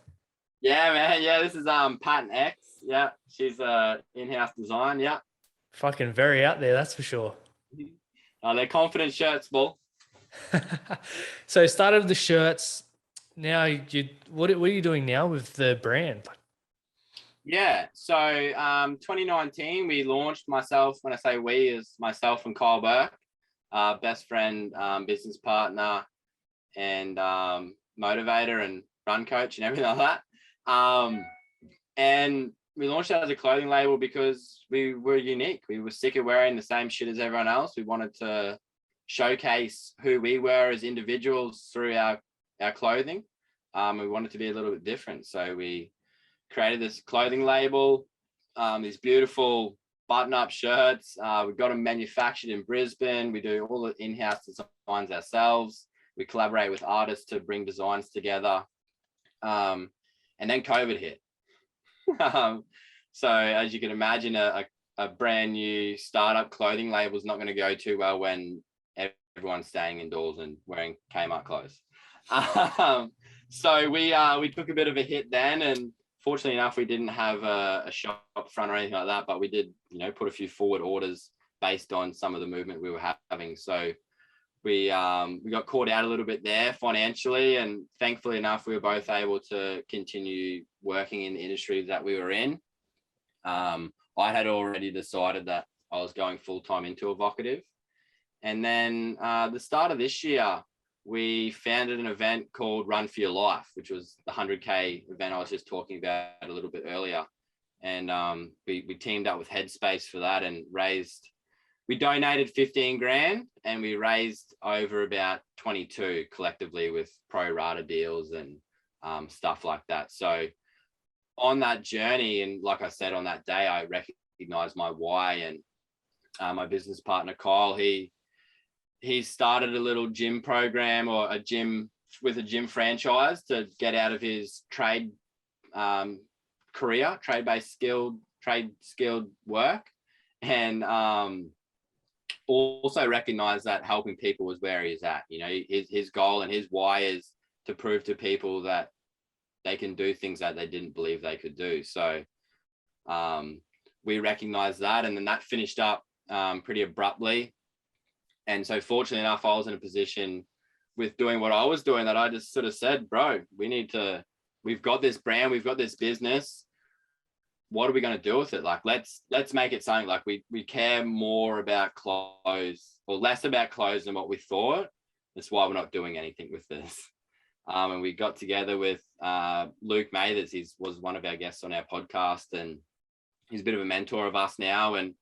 Yeah, man. Yeah, this is Patent X. Yeah, she's in-house design. Yeah. Fucking very out there, that's for sure. They're confident shirts, Bull. So started with the shirts. Now what are you doing now with the brand? Yeah, so 2019 we launched, myself, when I say we, is myself and Kyle Burke, best friend, business partner, and motivator and run coach and everything like that. And we launched that as a clothing label because we were unique. We were sick of wearing the same shit as everyone else. We wanted to showcase who we were as individuals through our clothing. We wanted to be a little bit different. So we created this clothing label, these beautiful button-up shirts. We got them manufactured in Brisbane. We do all the in-house designs ourselves. We collaborate with artists to bring designs together. And then COVID hit. So as you can imagine, a brand new startup clothing label is not going to go too well when everyone's staying indoors and wearing Kmart clothes. So we took a bit of a hit then, and fortunately enough, we didn't have a shop front or anything like that, but we did, put a few forward orders based on some of the movement we were having. So we got caught out a little bit there financially, and thankfully enough, we were both able to continue working in the industry that we were in. I had already decided that I was going full-time into Evocative. And then the start of this year, we founded an event called Run for Your Life, which was the 100K event I was just talking about a little bit earlier. And we teamed up with Headspace for that and we donated 15 grand, and we raised over about 22 collectively with pro rata deals and stuff like that. So on that journey, and like I said, on that day, I recognized my why, and my business partner, Kyle, he started a little gym program or a gym with a gym franchise to get out of his trade career, trade skilled work. And also recognize that helping people is where he's at. You know, his goal and his why is to prove to people that they can do things that they didn't believe they could do. So we recognize that, and then that finished up pretty abruptly. And so fortunately enough, I was in a position with doing what I was doing that I just sort of said, bro, we've got this brand, we've got this business. What are we going to do with it? Like, let's make it something. Like we care more about clothes or less about clothes than what we thought. That's why we're not doing anything with this. And we got together with Luke May, that was one of our guests on our podcast, and he's a bit of a mentor of us now and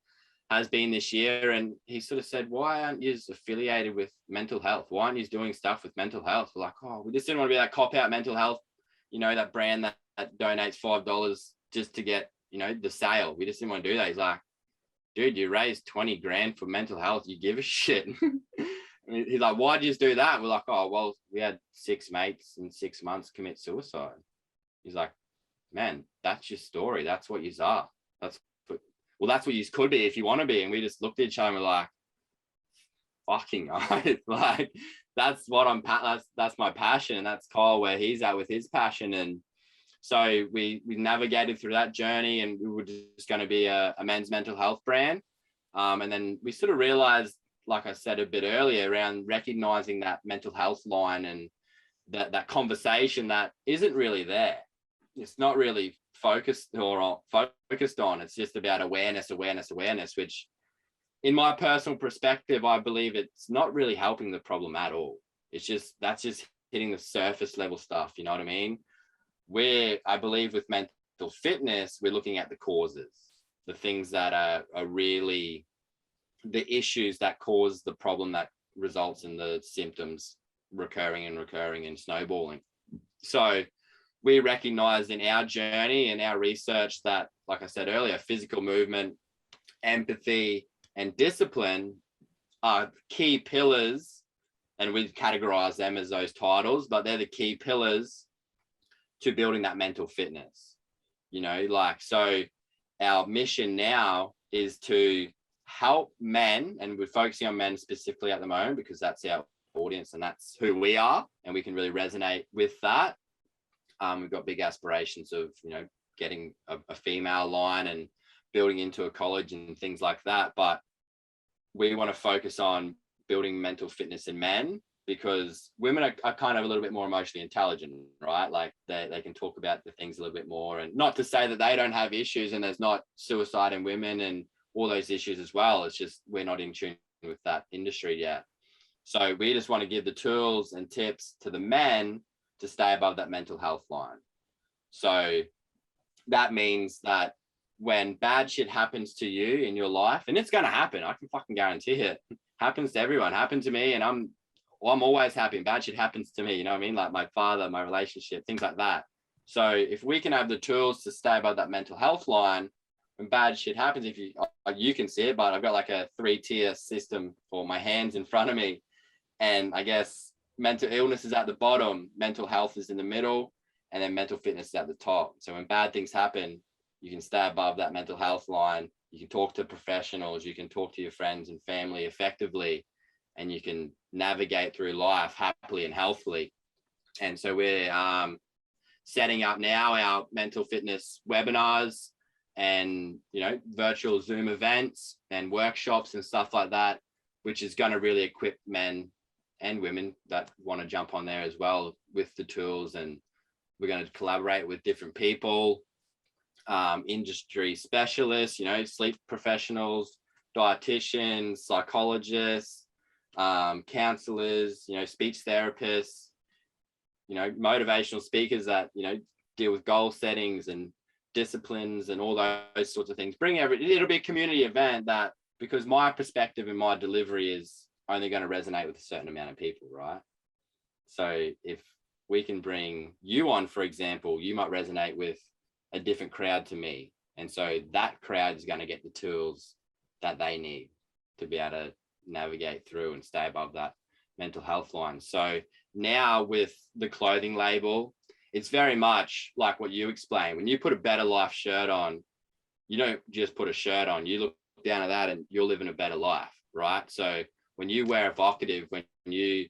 has been this year. And he sort of said, why aren't you affiliated with mental health? Why aren't you doing stuff with mental health? We're like, oh, we just didn't want to be that cop out mental health, you know, that brand that donates $5 just to get, you know, the sale. We just didn't want to do that. He's like, dude, you raised 20 grand for mental health. You give a shit. He's like, why'd you just do that? We're like, oh, well, we had 6 mates in 6 months commit suicide. He's like, man, that's your story. That's what you are. That's what you could be if you want to be. And we just looked at each other and we're like, fucking right. Like, that's what that's my passion. And that's Kyle, where he's at with his passion. And so we navigated through that journey, and we were just going to be a men's mental health brand. And then we sort of realized, like I said a bit earlier, around recognizing that mental health line and that conversation that isn't really there. It's not really focused on. It's just about awareness, which in my personal perspective, I believe it's not really helping the problem at all. That's just hitting the surface level stuff. You know what I mean? Where I believe with mental fitness, we're looking at the causes, the things that are really the issues that cause the problem that results in the symptoms recurring and snowballing. So we recognized in our journey and our research that, like I said earlier, physical movement, empathy, and discipline are key pillars, and we categorize them as those titles, but they're the key pillars to building that mental fitness. You know, like, so our mission now is to help men, and we're focusing on men specifically at the moment because that's our audience and that's who we are, and we can really resonate with that. We've got big aspirations of, you know, getting a female line and building into a college and things like that. But we want to focus on building mental fitness in men, because women are kind of a little bit more emotionally intelligent, right? Like they can talk about the things a little bit more, and not to say that they don't have issues and there's not suicide in women and all those issues as well. It's just we're not in tune with that industry yet. So we just want to give the tools and tips to the men to stay above that mental health line. So that means that when bad shit happens to you in your life, and it's going to happen, I can fucking guarantee it, happens to everyone, happened to me, and I'm always happy. And bad shit happens to me, you know what I mean? Like my father, my relationship, things like that. So if we can have the tools to stay above that mental health line, when bad shit happens, if you can see it, but I've got like a 3-tier system for my hands in front of me. And I guess mental illness is at the bottom, mental health is in the middle, and then mental fitness is at the top. So when bad things happen, you can stay above that mental health line. You can talk to professionals, you can talk to your friends and family effectively, and you can navigate through life happily and healthily. And so we're setting up now our mental fitness webinars and, you know, virtual Zoom events and workshops and stuff like that, which is going to really equip men and women that want to jump on there as well with the tools. And we're going to collaborate with different people, industry specialists, you know, sleep professionals, dietitians, psychologists, counselors, you know, speech therapists, you know, motivational speakers that, you know, deal with goal settings and disciplines and all those sorts of things. It'll be a community event that, because my perspective and my delivery is only going to resonate with a certain amount of people, right? So if we can bring you on, for example, you might resonate with a different crowd to me. And so that crowd is going to get the tools that they need. to be able to navigate through and stay above that mental health line. So now with the clothing label, it's very much like what you explained. When you put a Better Life shirt on, you don't just put a shirt on, you look down at that and you're living a better life, right? So when you wear evocative, when you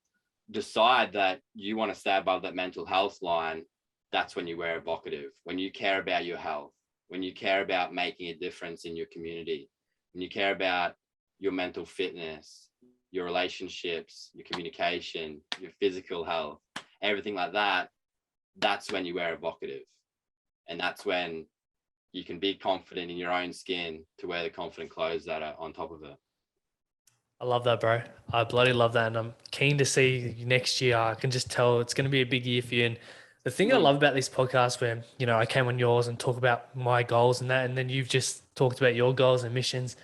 decide that you want to stay above that mental health line, that's when you wear evocative. When you care about your health, when you care about making a difference in your community, when you care about your mental fitness, your relationships, your communication, your physical health, everything like that, that's when you wear evocative. And that's when you can be confident in your own skin to wear the confident clothes that are on top of it. I love that, bro. I bloody love that. And I'm keen to see you next year. I can just tell it's going to be a big year for you. And the thing I love about this podcast where, you know, I came on yours and talk about my goals and that, and then you've just talked about your goals and missions,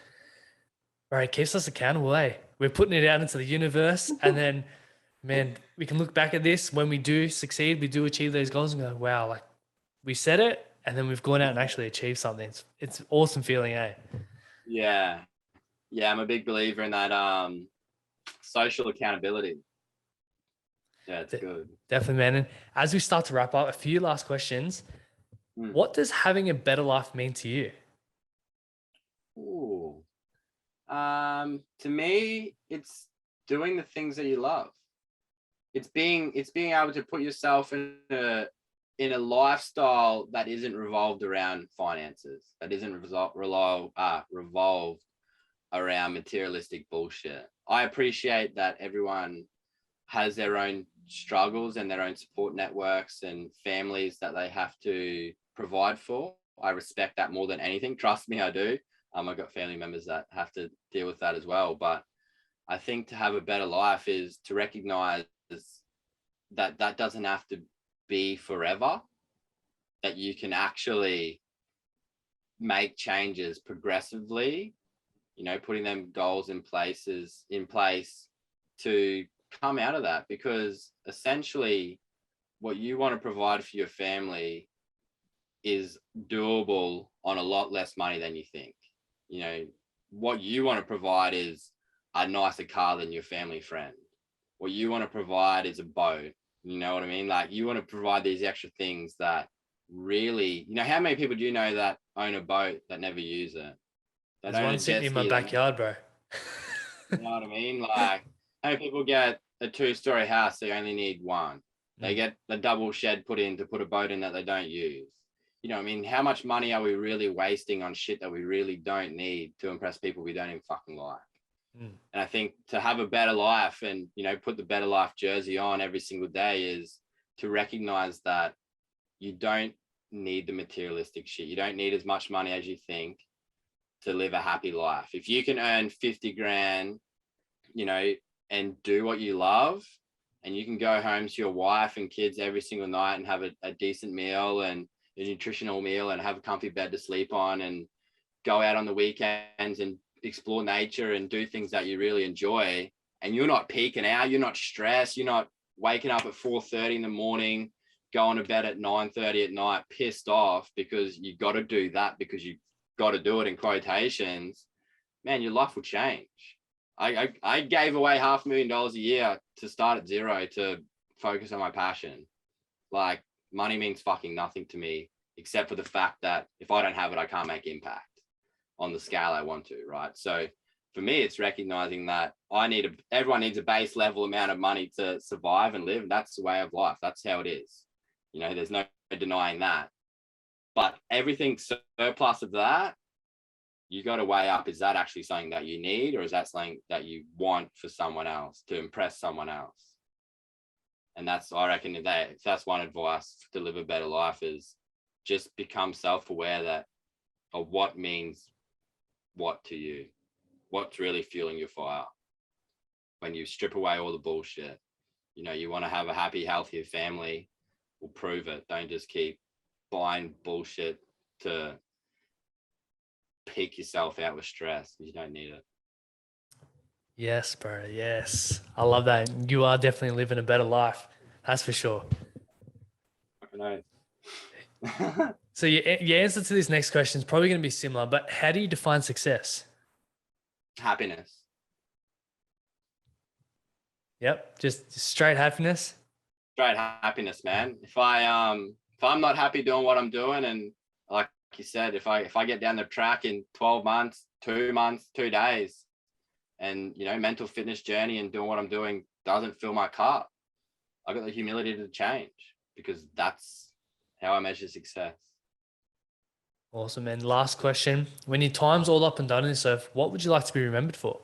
bro, it keeps us accountable, eh? We're putting it out into the universe. And then, man, we can look back at this when we do succeed, we do achieve those goals and go, wow, like we said it, and then we've gone out and actually achieved something. It's an awesome feeling, eh? Yeah. Yeah, I'm a big believer in that social accountability. Yeah, it's good. Definitely, man. And as we start to wrap up, a few last questions. What does having a better life mean to you? Ooh. To me, it's doing the things that you love. It's being able to put yourself in a lifestyle that isn't revolved around finances, that isn't revolved around materialistic bullshit. I appreciate that everyone has their own struggles and their own support networks and families that they have to provide for. I respect that more than anything. Trust me, I do. I've got family members that have to deal with that as well. But I think to have a better life is to recognize that that doesn't have to be forever, that you can actually make changes progressively, you know, putting them goals in place to come out of that. Because essentially what you want to provide for your family is doable on a lot less money than you think. You know, what you want to provide is a nicer car than your family friend. What you want to provide is a boat. You know what I mean? Like, you want to provide these extra things that really, you know, how many people do you know that own a boat that never use it? That There's own a one sitting jet in my ski backyard, bro. you know what I mean? Like, how many people get a 2-story house, they only need one. They get the double shed put in to put a boat in that they don't use. You know what I mean? How much money are we really wasting on shit that we really don't need to impress people we don't even fucking like? And I think to have a better life and, you know, put the Better Life jersey on every single day is to recognize that you don't need the materialistic shit. You don't need as much money as you think to live a happy life. If you can earn 50 grand, you know, and do what you love, and you can go home to your wife and kids every single night and have a decent meal and a nutritional meal and have a comfy bed to sleep on and go out on the weekends and explore nature and do things that you really enjoy, and you're not peaking out, you're not stressed, you're not waking up at 4:30 in the morning, going to bed at 9:30 at night pissed off because you got to do that because you got to do it in quotations, man, your life will change. I gave away $500,000 a year to start at zero to focus on my passion. Like, money means fucking nothing to me, except for the fact that if I don't have it, I can't make impact on the scale I want to, right? So for me, it's recognizing that everyone needs a base level amount of money to survive and live. That's the way of life. That's how it is. You know, there's no denying that. But everything surplus of that, you got to weigh up, is that actually something that you need, or is that something that you want for someone else, to impress someone else? And that's, I reckon, that's one advice to live a better life, is just become self-aware of what means what to you, what's really fueling your fire. When you strip away all the bullshit, you know, you want to have a happy, healthier family, we'll prove it. Don't just keep buying bullshit to peak yourself out with stress. You don't need it. Yes, bro. Yes. I love that. You are definitely living a better life. That's for sure. I know. So your answer to this next question is probably going to be similar, but how do you define success? Happiness. Yep. Just straight happiness. Straight happiness, man. If I'm not happy doing what I'm doing, and like you said, if I get down the track in 12 months, 2 months, 2 days, and mental fitness journey and doing what I'm doing doesn't fill my cup, I got the humility to change, because that's how I measure success. Awesome. And last question. When your time's all up and done in this earth, what would you like to be remembered for?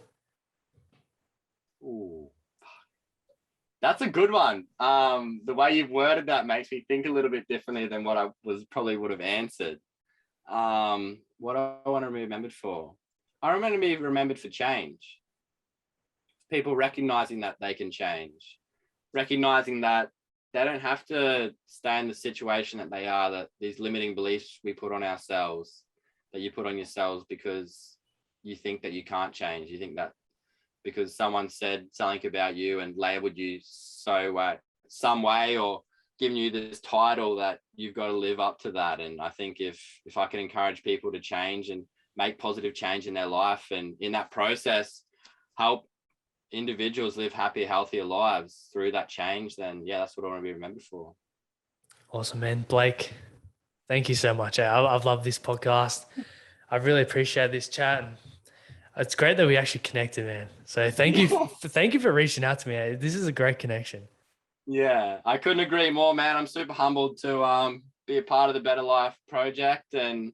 Ooh, that's a good one. The way you've worded that makes me think a little bit differently than what I would have answered. What do I want to be remembered for? I remember to be remembered for change. People recognizing that they can change, recognizing that they don't have to stay in the situation that they are, that these limiting beliefs we put on ourselves, that you put on yourselves because you think that you can't change. You think that because someone said something about you and labeled you some way, or given you this title, that you've got to live up to that. And I think if I can encourage people to change and make positive change in their life, and in that process help individuals live happier, healthier lives through that change, then yeah, that's what I want to be remembered for. Awesome, man. Blake, thank you so much. I've loved this podcast. I really appreciate this chat. And it's great that we actually connected, man. So thank you. Thank you for reaching out to me. This is a great connection. Yeah, I couldn't agree more, man. I'm super humbled to be a part of the Better Life project and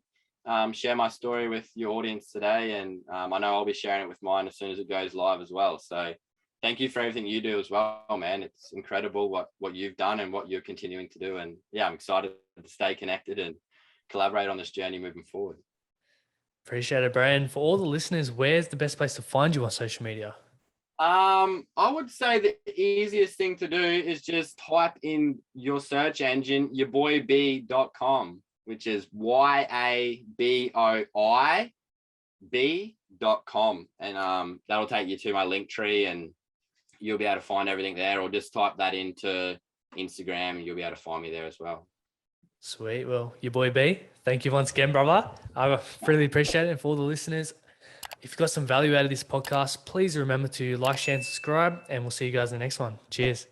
share my story with your audience today. And I know I'll be sharing it with mine as soon as it goes live as well. So thank you for everything you do as well, man. It's incredible what you've done and what you're continuing to do. And yeah, I'm excited to stay connected and collaborate on this journey moving forward. Appreciate it, bro. And for all the listeners, where's the best place to find you on social media? I would say the easiest thing to do is just type in your search engine, yaboib.com, which is yaboib.com. And that'll take you to my link tree, and you'll be able to find everything there, or just type that into Instagram and you'll be able to find me there as well. Sweet. Well, your boy B, thank you once again, brother. I really appreciate it. And for all the listeners, if you got some value out of this podcast, please remember to like, share, and subscribe. And we'll see you guys in the next one. Cheers.